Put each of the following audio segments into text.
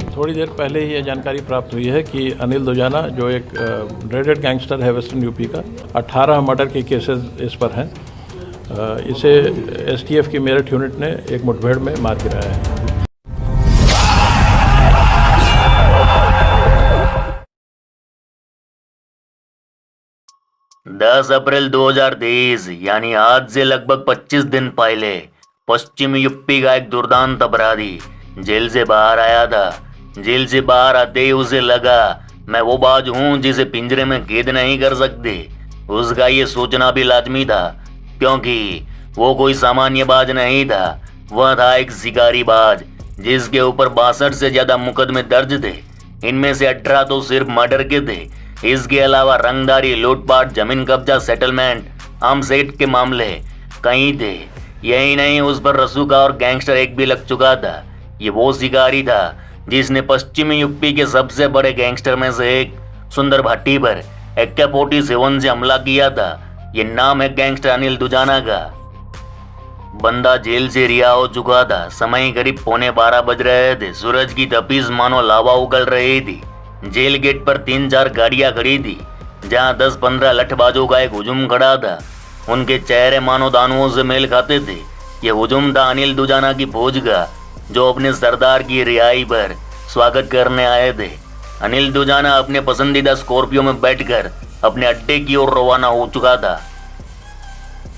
थोड़ी देर पहले ही ये जानकारी प्राप्त हुई है कि अनिल दुजाना जो एक ड्रेडेड गैंगस्टर है वेस्टर्न यूपी का, 18 मर्डर के केसेस इस पर हैं। इसे एसटीएफ की मेरठ यूनिट ने एक मुठभेड़ में मार गिराया है। 10 अप्रैल 2023 यानी आज से लगभग 25 दिन पहले पश्चिमी यूपी का एक दुर्दांत अपराधी जेल से बाहर आया था। जेल से बाहर आते ही उसे लगा मैं वो बाज हूँ जिसे पिंजरे में कैद नहीं कर सकते। उसका ये सोचना भी लाजमी था क्योंकि वो कोई सामान्य बाज नहीं था, वह था एक शिकारी बाज जिसके ऊपर 62 से ज्यादा मुकदमे दर्ज थे। इनमें से 18 तो सिर्फ मर्डर के थे। इसके अलावा रंगदारी, लूटपाट, जमीन कब्जा, सेटलमेंट, आर्म्स एक्ट के मामले कई थे। यही नहीं, उस पर रसूखा और गैंगस्टर एक भी लग चुका था। ये वो शिकारी था जिसने पश्चिमी यूपी के सबसे बड़े गैंगस्टर में से एक सुंदर भाटी पर AK-47 से हमला किया था। ये नाम है गैंगस्टर अनिल दुजाना का। बंदा जेल से रिहा हो चुका था। समय करीब 11:15 बज रहे थे। सूरज की तपिश मानो लावा उगल रही थी। जेल गेट पर 3-4 गाड़ियां खड़ी थी जहां 10-15 लठबाजों का एक हुजूम खड़ा था। उनके चेहरे मानो दानुओं से मेल खाते थे। यह हुजूम था अनिल दुजाना की फौज का जो अपने सरदार की रिहाई पर स्वागत करने आए थे। अनिल दुजाना अपने पसंदीदा स्कॉर्पियो में बैठकर अपने अड्डे की ओर रवाना हो चुका था।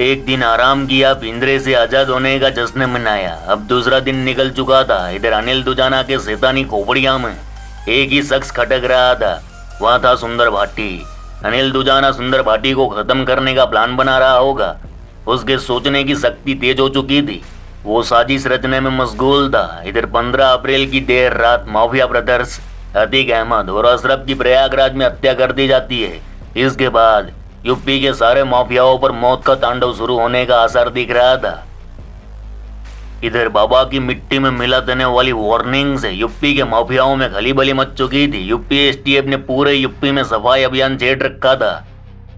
एक दिन आराम किया, पिंजरे से आजाद होने का जश्न मनाया। अब दूसरा दिन निकल चुका था। इधर अनिल दुजाना के शैतानी खोपड़िया में एक ही शख्स खटक रहा था, वह था सुंदर भाटी। अनिल दुजाना सुंदर भाटी को खत्म करने का प्लान बना रहा होगा। उसके सोचने की शक्ति तेज हो चुकी थी। वो साजिश रचने में मशगूल था। इधर 15 अप्रैल की देर रात माफिया ब्रदर्स अतीक अहमद और अशरफ की प्रयागराज में हत्या कर दी जाती है। इसके बाद यूपी के सारे माफियाओं पर मौत का तांडव शुरू होने का असर दिख रहा था। इधर बाबा की मिट्टी में मिला देने वाली वार्निंग से यूपी के माफियाओं में खलीबली मच चुकी थी। यूपी एसटीएफ ने पूरे यूपी में सफाई अभियान छेड़ रखा था।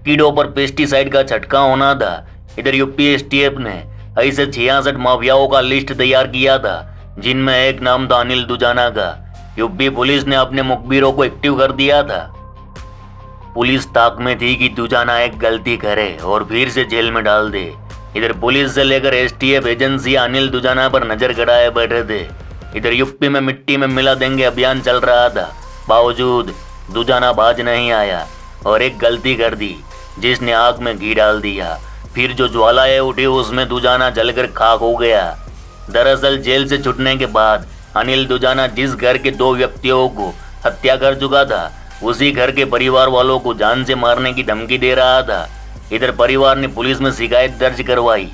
कीड़ों पर पेस्टिसाइड का छंटकाव होना था। इधर यूपी एसटीएफ ने ऐसे 66 माफियाओं का लिस्ट तैयार किया था जिनमें एक नाम था अनिल दुजाना का। यूपी पुलिस ने अपने मुखबिरों को एक्टिव कर दिया था। पुलिस ताक में थी कि दुजाना एक गलती करे और फिर से जेल में डाल दे। इधर पुलिस से लेकर एसटीएफ एजेंसी अनिल दुजाना पर नजर गड़ाए बैठे थे। इधर यूपी में मिट्टी में मिला देंगे अभियान चल रहा था। बावजूद दुजाना बाज नहीं आया और एक गलती कर दी जिसने आग में घी डाल दिया। फिर जो ज्वालाएं उठी उसमें दुजाना जलकर खाक हो गया। दरअसल जेल से छूटने के बाद अनिल दुजाना जिस घर के 2 व्यक्तियों को हत्या कर चुका था उसी घर के परिवार वालों को जान से मारने की धमकी दे रहा था। इधर परिवार ने पुलिस में शिकायत दर्ज करवाई।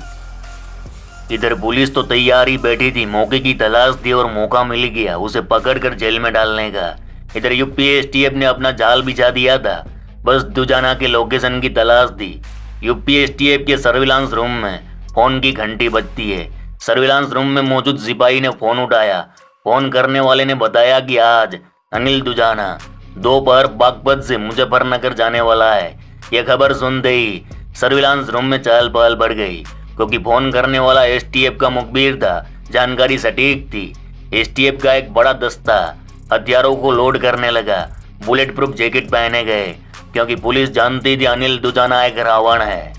इधर पुलिस तो तैयार ही बैठी थी, मौके की तलाश थी और मौका मिल गया उसे पकड़कर जेल में डालने का। इधर यूपी एसटीएफ ने अपना जाल बिछा दिया था, बस दुजाना के लोकेशन की तलाश थी। यूपी एसटीएफ के सर्विलांस रूम में फोन की घंटी बजती है। सर्विलांस रूम में मौजूद सिपाही ने फोन उठाया। फोन करने वाले ने बताया कि आज अनिल दुजाना दोपहर बागपत से मुजफ्फरनगर जाने वाला है। यह खबर सुनते ही सर्विलांस रूम में चहल पहल बढ़ गई क्योंकि फोन करने वाला एसटीएफ का मुखबिर था। जानकारी सटीक थी। एसटीएफ का एक बड़ा दस्ता हथियारों को लोड करने लगा। बुलेट प्रूफ जैकेट पहने गए क्योंकि पुलिस जानती थी अनिल दुजाना एक रावण है।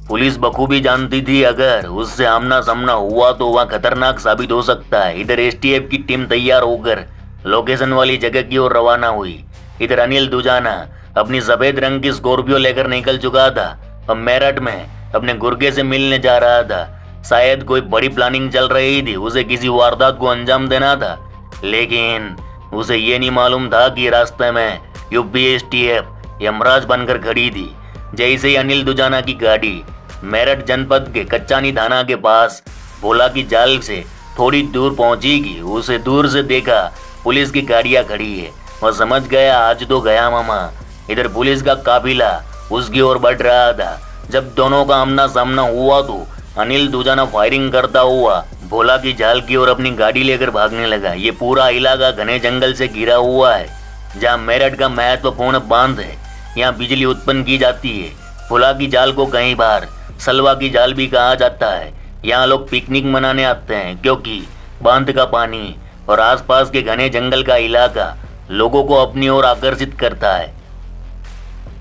पुलिस बखूबी जानती थी अगर उससे आमना सामना हुआ तो वह खतरनाक साबित हो सकता है। इधर एसटीएफ की टीम तैयार होकर लोकेशन वाली जगह की ओर रवाना हुई। इधर अनिल दुजाना अपनी सफेद रंग की स्कॉर्पियो लेकर निकल चुका था। अब मेरठ में अपने गुर्गे से मिलने जा रहा था। शायद कोई बड़ी प्लानिंग चल रही थी, उसे किसी वारदात को अंजाम देना था। लेकिन उसे ये नहीं मालूम था कि रास्ते में यूपी एसटीएफ यमराज बनकर खड़ी थी। जैसे ही अनिल दुजाना की गाड़ी मेरठ जनपद के कच्चानी थाना के पास भोला की जाल से थोड़ी दूर पहुंचेगी, उसे दूर से देखा पुलिस की गाड़ियां खड़ी है। वह समझ गया आज तो गया मामा। इधर पुलिस का काफिला उसकी ओर बढ़ रहा था। जब दोनों का आमना सामना हुआ तो अनिल दुजाना फायरिंग करता हुआ भोला की जाल की ओर अपनी गाड़ी लेकर भागने लगा। ये पूरा इलाका घने जंगल से घिरा हुआ है जहाँ मेरठ का महत्वपूर्ण बांध है। यहाँ बिजली उत्पन्न की जाती है। भोला की जाल को कई बार सलवा की जाल भी कहा जाता है। यहाँ लोग पिकनिक मनाने आते हैं क्योंकि बांध का पानी और आसपास के घने जंगल का इलाका लोगों को अपनी ओर आकर्षित करता है।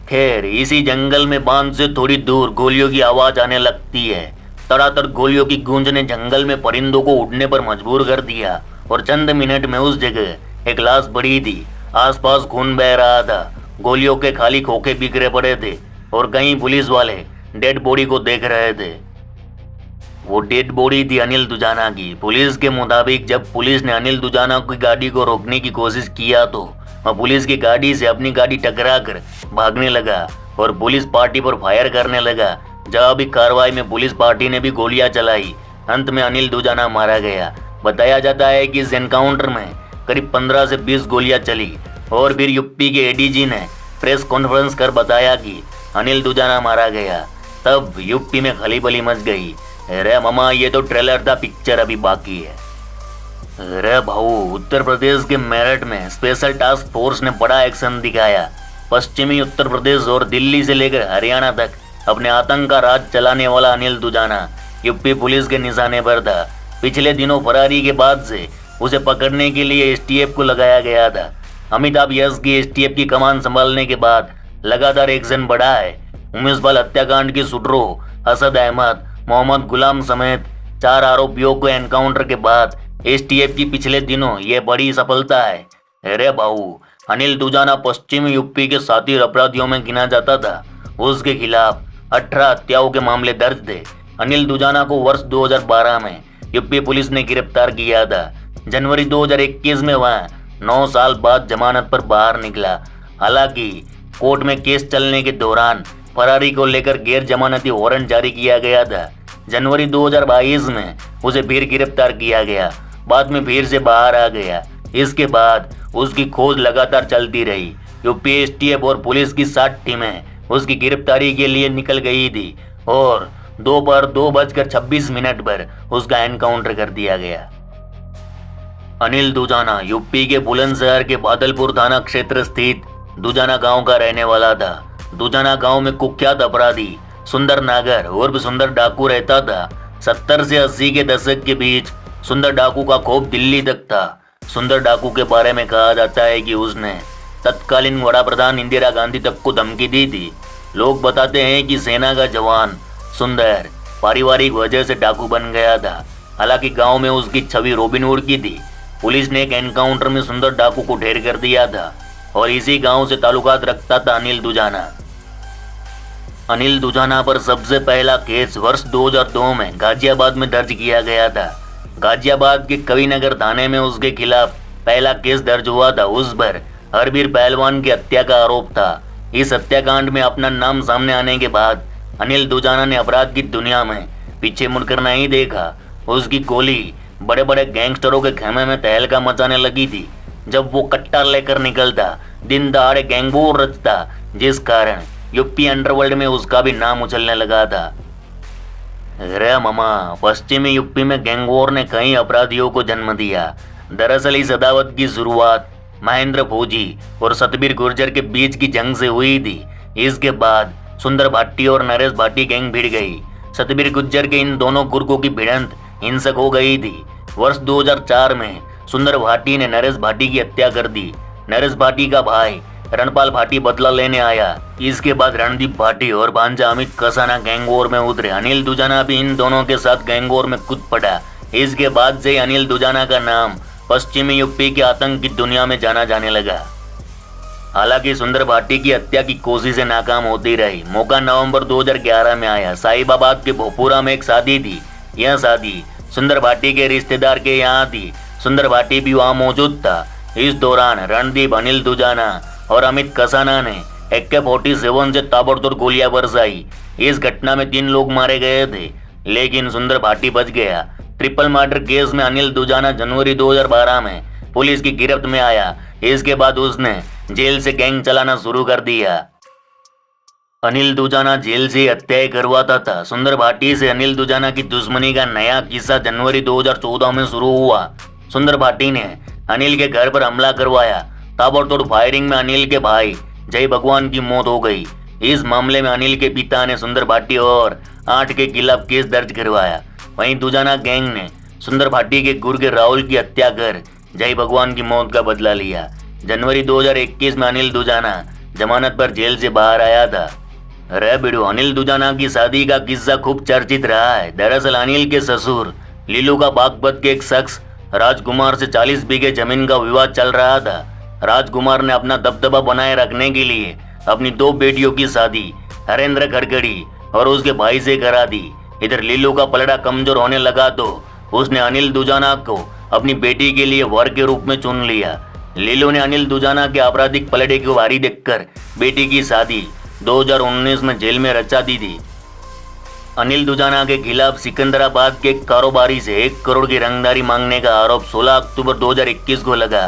खैर, इसी जंगल में बांध से थोड़ी दूर गोलियों की आवाज आने लगती है। तड़ातड़ गोलियों की गूंज ने जंगल में परिंदों को उड़ने पर मजबूर कर दिया और चंद मिनट में उस जगह एक लाश पड़ी थी। आसपास खून बह रहा था, गोलियों के खाली खोखे बिखरे पड़े थे और कई पुलिस वाले डेड बॉडी को देख रहे थे। वो डेड बॉडी थी अनिल दुजाना की। पुलिस के मुताबिक जब पुलिस ने अनिल दुजाना की गाड़ी को रोकने की कोशिश किया तो वह पुलिस की गाड़ी से अपनी गाड़ी टकरा कर भागने लगा और पुलिस पार्टी पर फायर करने लगा। जवाबी कार्रवाई में पुलिस पार्टी ने भी गोलियां चलाई। अंत में अनिल दुजाना मारा गया। बताया जाता है कि इस एनकाउंटर में करीब 15 से 20 गोलियां चली और फिर यूपी के एडीजी ने प्रेस कॉन्फ्रेंस कर बताया कि अनिल दुजाना मारा गया। तब यूपी में खलीबली मच गई। अरे मामा, ये तो ट्रेलर था, पिक्चर अभी बाकी है। अरे भाऊ, उत्तर प्रदेश के मेरठ में स्पेशल टास्क फोर्स ने बड़ा एक्शन दिखाया। पश्चिमी उत्तर प्रदेश और दिल्ली से लेकर हरियाणा तक अपने आतंक का राज चलाने वाला अनिल दुजाना यूपी पुलिस के निशाने पर था। पिछले दिनों फरारी के बाद से उसे पकड़ने के लिए एसटीएफ को लगाया गया था। अमिताभ यश की एसटीएफ की कमान संभालने के बाद लगातार एक्शन बढ़ा है। उमेशपाल हत्याकांड के सुडरोह असद अहमद, मोहम्मद गुलाम समेत 4 आरोपियों को एनकाउंटर के बाद एसटीएफ की पिछले दिनों ये बड़ी सफलता है। अरे भाऊ, अनिल दुजाना पश्चिमी यूपी के साथी अपराधियों में गिना जाता था। उसके खिलाफ 18 हत्याओं के मामले दर्ज थे। अनिल दुजाना को वर्ष 2012 में यूपी पुलिस ने गिरफ्तार किया था। जनवरी 2021 में वह 9 साल बाद जमानत पर बाहर निकला। हालांकि कोर्ट में केस चलने के दौरान फरारी को लेकर गैर जमानती वारंट जारी किया गया था। जनवरी 2022 में उसे फिर गिरफ्तार किया गया, बाद में फिर से बाहर आ गया। इसके बाद उसकी खोज लगातार चलती रही। यूपी एसटीएफ और पुलिस की 7 टीमें उसकी गिरफ्तारी के लिए निकल गई थी और दोपहर 2:26 पर उसका एनकाउंटर कर दिया गया। अनिल दुजाना यूपी के बुलंदशहर के बादलपुर थाना क्षेत्र स्थित दुजाना गांव का रहने वाला था। दुजाना गांव में कुख्यात अपराधी सुंदर नागर उर्फ सुंदर डाकू रहता था। 70 से 80 के दशक के बीच सुंदर डाकू का खौफ दिल्ली तक था। सुंदर डाकू के बारे में कहा जाता है कि उसने तत्कालीन वड़ा प्रधान इंदिरा गांधी तक को धमकी दी थी। लोग बताते हैं कि सेना का जवान सुंदर पारिवारिक वजह से डाकू बन गया था। हालांकि गांव में उसकी छवि रॉबिनहुड की थी। पुलिस ने एक एनकाउंटर में सुंदर डाकू को ढेर कर दिया था और इसी गांव से ताल्लुकात रखता था अनिल दुजाना। अनिल दुजाना पर सबसे पहला केस वर्ष 2002 में गाजियाबाद में दर्ज किया गया था। गाजियाबाद के कविनगर थाने में उसके खिलाफ पहला केस दर्ज हुआ था। उस पर हरबीर पहलवान की हत्या का आरोप था। इस हत्याकांड में अपना नाम सामने आने के बाद अनिल दुजाना ने अपराध की दुनिया में पीछे मुड़कर नहीं देखा। उसकी गोली बड़े बड़े गैंगस्टरों के खेमे में तहलका मचाने लगी थी। जब वो कट्टा लेकर निकलता, दिन दहाड़े गैंगवॉर रचता, जिस कारण यूपी अंडरवर्ल्ड में उसका भी नाम उछलने लगा था। अरे मामा, पश्चिमी यूपी में गैंगवॉर ने कई अपराधियों को जन्म दिया। दरअसल इस अदावत की शुरुआत महेंद्र फौजी और सतबीर गुर्जर के बीच की जंग से हुई थी। इसके बाद सुंदर भाटी और नरेश भाटी गैंग भिड़ गई। सतबीर गुर्जर के इन दोनों गुर्गों की भिड़ंत हिंसक हो गई थी। वर्ष 2004 में सुंदर भाटी ने नरेश भाटी की हत्या कर दी। नरेश भाटी का भाई रणपाल भाटी बदला लेने आया। इसके बाद रणदीप भाटी और भांजा अमित कसाना गैंगवॉर में उतरे। अनिल दुजाना भी इन दोनों के साथ गैंगवॉर में कूद पड़ा। इसके बाद से अनिल दुजाना का नाम पश्चिमी यूपी के आतंक की दुनिया में जाना जाने लगा। हालांकि सुंदर भाटी की हत्या की कोशिशें नाकाम होती रही। मौका नवंबर 2011 में आया। साहिबाबाद के भोपुरा में एक शादी थी। यह शादी सुंदर भाटी के रिश्तेदार के यहाँ थी। सुंदर भाटी भी वहाँ मौजूद था। इस दौरान रणदीप, अनिल दुजाना और अमित कसाना ने AK-47 से ताबड़तोड़ गोलियां बरसाई। इस घटना में 3 लोग मारे गए थे, लेकिन सुंदर भाटी बच गया। ट्रिपल मर्डर केस में अनिल दुजाना जनवरी 2012 में पुलिस की गिरफ्त में आया। इसके बाद उसने जेल से गैंग चलाना शुरू कर दिया। अनिल दुजाना जेल से हत्याएं करवाता था। सुंदर भाटी से अनिल दुजाना की दुश्मनी का नया किस्सा जनवरी 2014 में शुरू हुआ। सुंदर भाटी ने अनिल के घर पर हमला करवाया। ताबड़तोड़ फायरिंग में अनिल के भाई जय भगवान की मौत हो गई। इस मामले में अनिल के पिता ने सुंदर भाटी और 8 के खिलाफ केस दर्ज करवाया। वहीं दुजाना गैंग ने सुंदर भाटी के गुर्गे राहुल की हत्या कर जय भगवान की मौत का बदला लिया। जनवरी 2021 में अनिल दुजाना जमानत पर जेल से बाहर आया था। रे बिड़ू, अनिल दुजाना की शादी का किस्सा खूब चर्चित रहा है। दरअसल अनिल के ससुर लीलू का बागपत के एक शख्स राजकुमार से 40 बीघे जमीन का विवाद चल रहा था। राजकुमार ने अपना दबदबा बनाए रखने के लिए अपनी 2 बेटियों की शादी हरेंद्र खड़गड़ी और उसके भाई से करा दी। इधर लीलू का पलड़ा कमजोर होने लगा तो उसने अनिल दुजाना को अपनी बेटी के लिए वर के रूप में चुन लिया। लीलू ने अनिल दुजाना के आपराधिक पलड़े को भारी देखकर बेटी की शादी 2019 में जेल में रचा दी थी। अनिल दुजाना के खिलाफ सिकंदराबाद के एक कारोबारी से 1 करोड़ की रंगदारी मांगने का आरोप 16 अक्टूबर 2021 को लगा।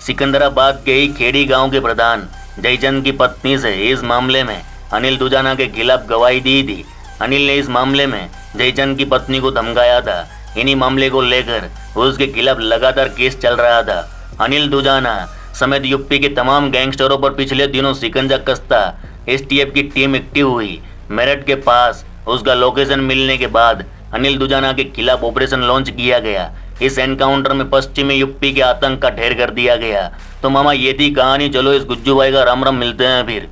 सिकंदराबाद के ही खेड़ी गांव के प्रधान जयचंद की पत्नी से इस मामले में अनिल दुजाना के खिलाफ गवाही दी थी। अनिल ने इस मामले में जयचंद की पत्नी को धमकाया था। इन्हीं मामले को लेकर उसके खिलाफ लगातार केस चल रहा था। अनिल दुजाना समेत यूपी के तमाम गैंगस्टरों पर पिछले दिनों शिकंजा कसता एसटीएफ की टीम एक्टिव हुई। मेरठ के पास उसका लोकेशन मिलने के बाद अनिल दुजाना के खिलाफ ऑपरेशन लॉन्च किया गया। इस एनकाउंटर में पश्चिमी यूपी के आतंक का ढेर कर दिया गया। तो मामा ये थी कहानी। चलो इस गुज्जू भाई का राम राम, मिलते हैं फिर।